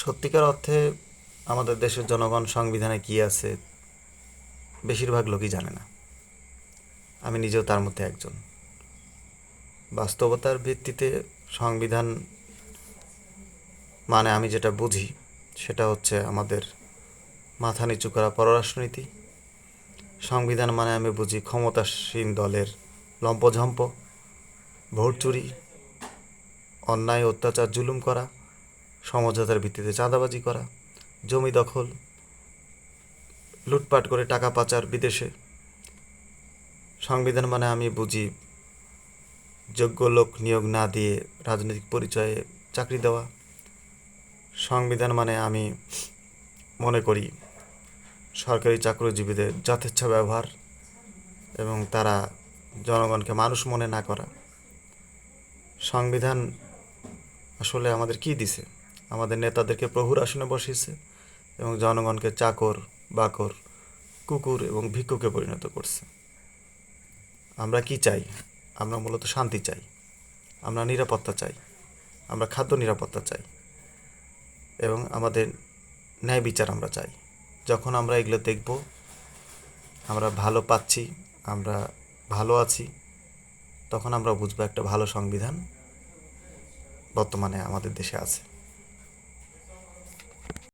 সত্যিকার অর্থে আমাদের দেশের জনগণ সংবিধানে কী আছে বেশিরভাগ লোকই জানে না। আমি নিজেও তার মধ্যে একজন। বাস্তবতার ভিত্তিতে সংবিধান মানে আমি যেটা বুঝি সেটা হচ্ছে আমাদের মাথা নিচু করা পররাষ্ট্রনীতি। সংবিধান মানে আমি বুঝি ক্ষমতাসীন দলের লম্পঝম্প, ভোট চুরি, অন্যায় অত্যাচার জুলুম করা, সমঝোতার ভিত্তিতে চাঁদাবাজি করা, জমি দখল, লুটপাট করে টাকা পাচার বিদেশে। সংবিধান মানে আমি বুঝি যোগ্য লোক নিয়োগ না দিয়ে রাজনৈতিক পরিচয়ে চাকরি দেওয়া। সংবিধান মানে আমি মনে করি সরকারি চাকরিজীবীদের যথেচ্ছা ব্যবহার এবং তারা জনগণকে মানুষ মনে না করা। সংবিধান আসলে আমাদের কি দিছে? আমাদের নেতাদেরকে প্রভুর আসনে বসিয়েছে এবং জনগণকে চাকর, বাকর, কুকুর এবং ভিক্ষুকে পরিণত করছে। আমরা কি চাই? আমরা মূলত শান্তি চাই, আমরা নিরাপত্তা চাই, আমরা খাদ্য নিরাপত্তা চাই এবং আমাদের ন্যায় বিচার আমরা চাই। যখন আমরা এগুলো দেখব আমরা ভালো পাচ্ছি, আমরা ভালো আছি, তখন আমরা বুঝবো একটা ভালো সংবিধান বর্তমানে আমাদের দেশে আছে।